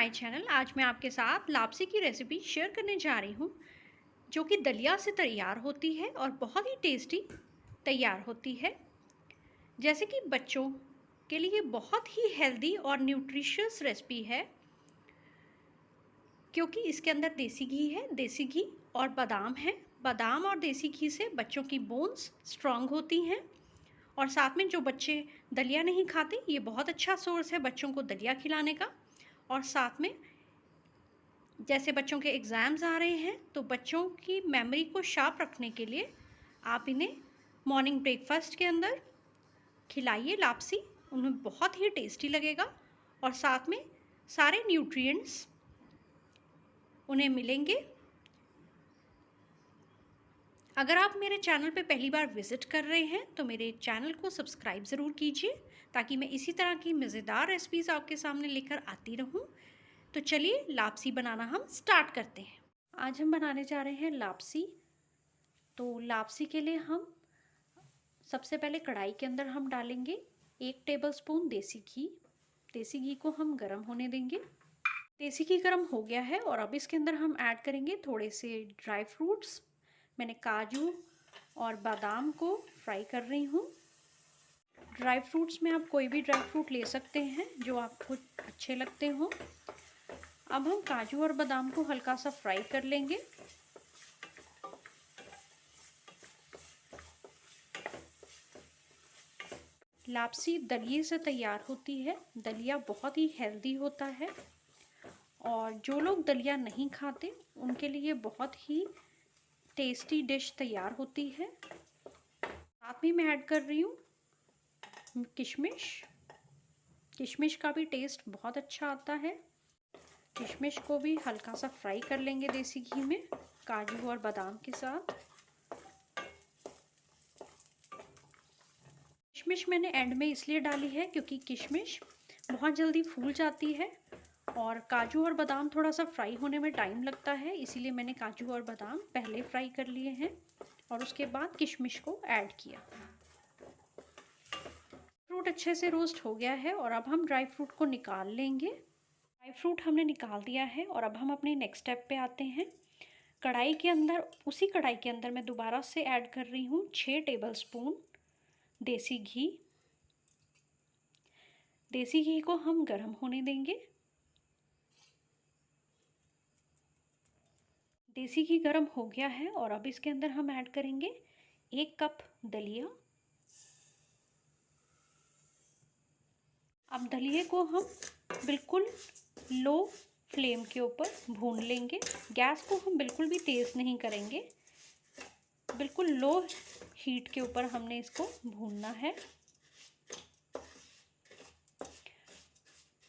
My channel. आज मैं आपके साथ लापसी की रेसिपी शेयर करने जा रही हूँ, जो कि दलिया से तैयार होती है और बहुत ही टेस्टी तैयार होती है। जैसे कि बच्चों के लिए बहुत ही हेल्दी और न्यूट्रिशियस रेसिपी है, क्योंकि इसके अंदर देसी घी है। देसी घी और बादाम है। बादाम और देसी घी से बच्चों की बोन्स स्ट्रांग होती हैं। और साथ में जो बच्चे दलिया नहीं खाते, ये बहुत अच्छा सोर्स है बच्चों को दलिया खिलाने का। और साथ में जैसे बच्चों के एग्ज़ाम्स आ रहे हैं, तो बच्चों की मेमोरी को शार्प रखने के लिए आप इन्हें मॉर्निंग ब्रेकफास्ट के अंदर खिलाइए लापसी। उन्हें बहुत ही टेस्टी लगेगा और साथ में सारे न्यूट्रिएंट्स उन्हें मिलेंगे। अगर आप मेरे चैनल पे पहली बार विज़िट कर रहे हैं तो मेरे चैनल को सब्सक्राइब ज़रूर कीजिए, ताकि मैं इसी तरह की मज़ेदार रेसिपीज़ आपके सामने लेकर आती रहूं। तो चलिए लापसी बनाना हम स्टार्ट करते हैं। आज हम बनाने जा रहे हैं लापसी। तो लापसी के लिए हम सबसे पहले कढ़ाई के अंदर हम डालेंगे 1 टेबलस्पून देसी घी। देसी घी को हम गरम होने देंगे। देसी घी गरम हो गया है और अब इसके अंदर हम ऐड करेंगे थोड़े से ड्राई फ्रूट्स। मैंने काजू और बादाम को फ्राई कर रही हूँ। ड्राई फ्रूट्स में आप कोई भी ड्राई फ्रूट ले सकते हैं जो आपको अच्छे लगते हों। अब हम काजू और बादाम को हल्का सा फ्राई कर लेंगे। लापसी दलिये से तैयार होती है। दलिया बहुत ही हेल्दी होता है और जो लोग दलिया नहीं खाते उनके लिए बहुत ही टेस्टी डिश तैयार होती है। साथ में मैं ऐड कर रही हूँ किशमिश। किशमिश का भी टेस्ट बहुत अच्छा आता है। किशमिश को भी हल्का सा फ्राई कर लेंगे देसी घी में काजू और बादाम के साथ। किशमिश मैंने एंड में इसलिए डाली है क्योंकि किशमिश बहुत जल्दी फूल जाती है और काजू और बादाम थोड़ा सा फ्राई होने में टाइम लगता है, इसीलिए मैंने काजू और बादाम पहले फ्राई कर लिए हैं और उसके बाद किशमिश को ऐड किया। फ्रूट अच्छे से रोस्ट हो गया है और अब हम ड्राई फ्रूट को निकाल लेंगे। ड्राई फ्रूट हमने निकाल दिया है और अब हम अपने नेक्स्ट स्टेप पे आते हैं। कढ़ाई के अंदर, उसी कढ़ाई के अंदर मैं दोबारा से ऐड कर रही हूँ 6 टेबलस्पून देसी घी। देसी घी को हम गरम होने देंगे। देसी घी गरम हो गया है और अब इसके अंदर हम ऐड करेंगे 1 कप दलिया। अब दलिये को हम बिल्कुल लो फ्लेम के ऊपर भून लेंगे। गैस को हम बिल्कुल भी तेज़ नहीं करेंगे, बिल्कुल लो हीट के ऊपर हमने इसको भूनना है।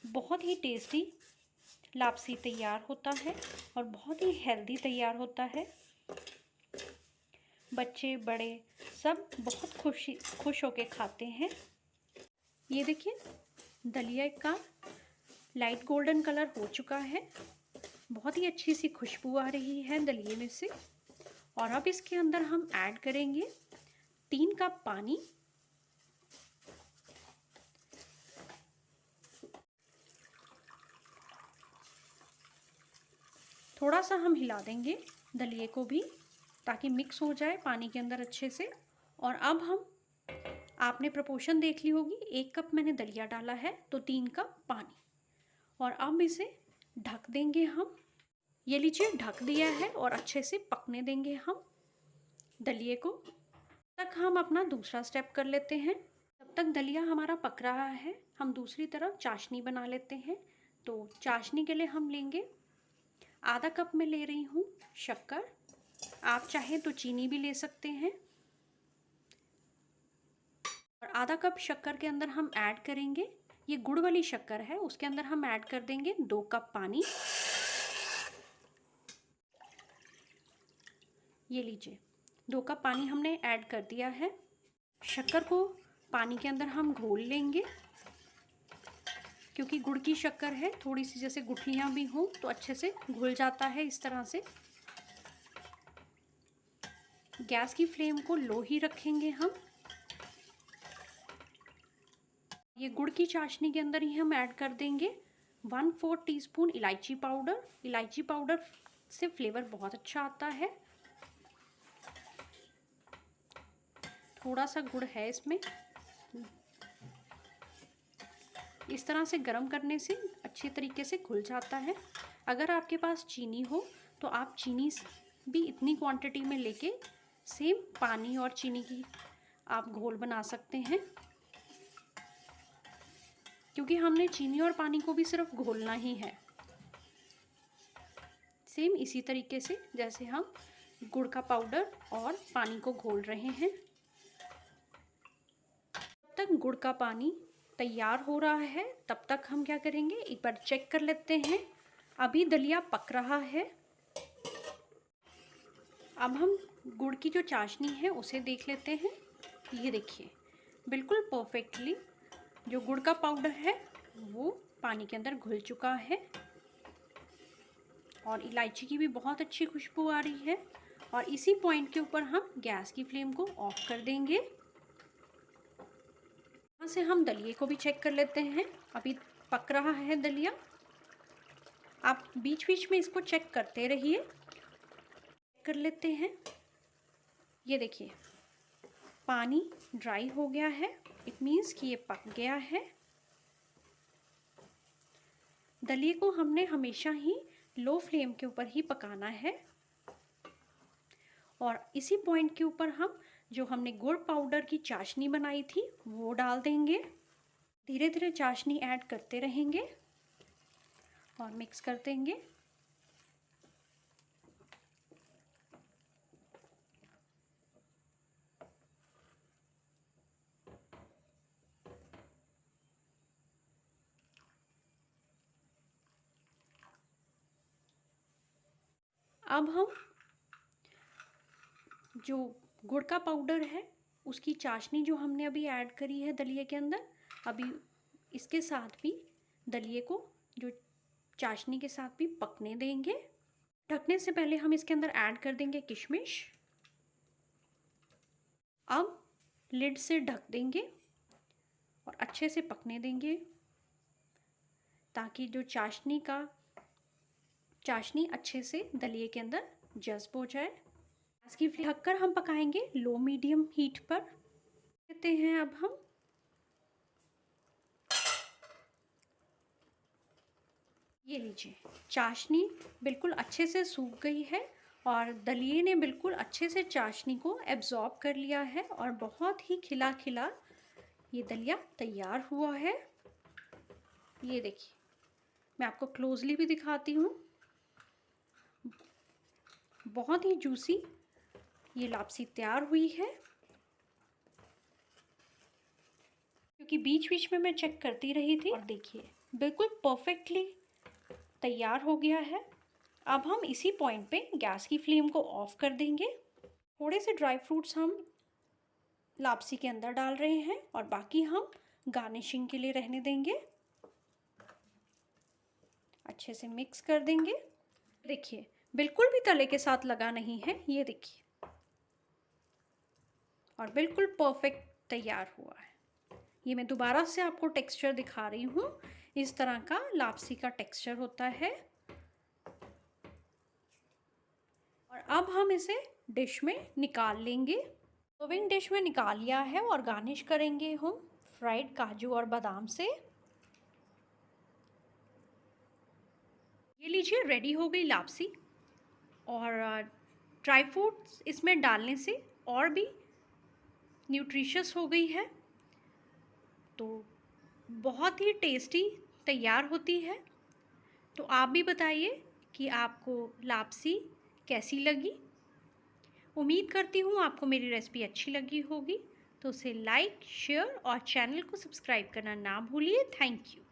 बहुत ही टेस्टी लापसी तैयार होता है और बहुत ही हेल्दी तैयार होता है। बच्चे बड़े सब बहुत खुश होके खाते हैं। ये देखिए, दलिया का लाइट गोल्डन कलर हो चुका है। बहुत ही अच्छी सी खुशबू आ रही है दलिये में से। और अब इसके अंदर हम ऐड करेंगे 3 कप पानी। थोड़ा सा हम हिला देंगे दलिये को भी, ताकि मिक्स हो जाए पानी के अंदर अच्छे से। और अब हम, आपने प्रपोर्शन देख ली होगी, 1 कप मैंने दलिया डाला है तो 3 कप पानी। और अब इसे ढक देंगे हम। ये लीजिए, ढक दिया है और अच्छे से पकने देंगे हम दलिये को। तक हम अपना दूसरा स्टेप कर लेते हैं। तब तक दलिया हमारा पक रहा है, हम दूसरी तरफ चाशनी बना लेते हैं। तो चाशनी के लिए हम लेंगे आधा कप में ले रही हूँ शक्कर। आप चाहें तो चीनी भी ले सकते हैं। और आधा कप शक्कर के अंदर हम ऐड करेंगे, ये गुड़ वाली शक्कर है, उसके अंदर हम ऐड कर देंगे 2 कप पानी। ये लीजिए, 2 कप पानी हमने ऐड कर दिया है। शक्कर को पानी के अंदर हम घोल लेंगे, क्योंकि गुड़ की शक्कर है, थोड़ी सी जैसे गुठलियाँ भी हों तो अच्छे से घुल जाता है इस तरह से। गैस की फ्लेम को लो ही रखेंगे हम। ये गुड़ की चाशनी के अंदर ही हम ऐड कर देंगे 1/4 टीस्पून इलायची पाउडर। इलायची पाउडर से फ्लेवर बहुत अच्छा आता है। थोड़ा सा गुड़ है इसमें। इस तरह से गर्म करने से अच्छी तरीके से घुल जाता है। अगर आपके पास चीनी हो तो आप चीनी भी इतनी क्वांटिटी में लेके सेम पानी और चीनी की आप घोल बना सकते हैं, क्योंकि हमने चीनी और पानी को भी सिर्फ घोलना ही है। सेम इसी तरीके से जैसे हम गुड़ का पाउडर और पानी को घोल रहे हैं। जब तक गुड़ का पानी तैयार हो रहा है तब तक हम क्या करेंगे, एक बार चेक कर लेते हैं। अभी दलिया पक रहा है। अब हम गुड़ की जो चाशनी है उसे देख लेते हैं। ये देखिए, बिल्कुल परफेक्टली जो गुड़ का पाउडर है वो पानी के अंदर घुल चुका है और इलायची की भी बहुत अच्छी खुशबू आ रही है। और इसी पॉइंट के ऊपर हम गैस की फ्लेम को ऑफ कर देंगे। यहाँ से हम दलिये को भी चेक कर लेते हैं। अभी पक रहा है दलिया। आप बीच बीच में इसको चेक करते रहिए। कर लेते हैं। ये देखिए, पानी ड्राई हो गया है। इट मीन्स कि ये पक गया है। दलिये को हमने हमेशा ही लो फ्लेम के ऊपर ही पकाना है। और इसी पॉइंट के ऊपर हम जो हमने गुड़ पाउडर की चाशनी बनाई थी वो डाल देंगे। धीरे धीरे चाशनी ऐड करते रहेंगे और मिक्स कर देंगे। अब हम जो गुड़ का पाउडर है उसकी चाशनी जो हमने अभी ऐड करी है दलिये के अंदर, अभी इसके साथ भी दलिये को जो चाशनी के साथ भी पकने देंगे। ढकने से पहले हम इसके अंदर ऐड कर देंगे किशमिश। अब लिड से ढक देंगे और अच्छे से पकने देंगे ताकि जो चाशनी अच्छे से दलिये के अंदर जज्ब हो जाए। गैस की फ्लेम ढककर हम पकाएंगे लो मीडियम हीट पर। कहते हैं अब हम ये लीजिए, चाशनी बिल्कुल अच्छे से सूख गई है और दलिये ने बिल्कुल अच्छे से चाशनी को एब्जॉर्ब कर लिया है और बहुत ही खिला खिला ये दलिया तैयार हुआ है। ये देखिए, मैं आपको क्लोजली भी दिखाती हूँ। बहुत ही जूसी ये लापसी तैयार हुई है। क्योंकि बीच बीच में मैं चेक करती रही थी। और देखिए, बिल्कुल परफेक्टली तैयार हो गया है। अब हम इसी पॉइंट पे गैस की फ्लेम को ऑफ कर देंगे। थोड़े से ड्राई फ्रूट्स हम लापसी के अंदर डाल रहे हैं और बाकी हम गार्निशिंग के लिए रहने देंगे। अच्छे से मिक्स कर देंगे। देखिए, बिल्कुल भी तले के साथ लगा नहीं है। ये देखिए, और बिल्कुल परफेक्ट तैयार हुआ है। ये मैं दोबारा से आपको टेक्सचर दिखा रही हूँ। इस तरह का लापसी का टेक्सचर होता है। और अब हम इसे डिश में निकाल लेंगे। सर्विंग डिश में निकाल लिया है और गार्निश करेंगे हम फ्राइड काजू और बादाम से। ये लीजिए, रेडी हो गई लापसी। और ड्राई फ्रूट्स इसमें डालने से और भी न्यूट्रिशियस हो गई है, तो बहुत ही टेस्टी तैयार होती है। तो आप भी बताइए कि आपको लापसी कैसी लगी। उम्मीद करती हूँ आपको मेरी रेसिपी अच्छी लगी होगी। तो उसे लाइक, शेयर और चैनल को सब्सक्राइब करना ना भूलिए। Thank you.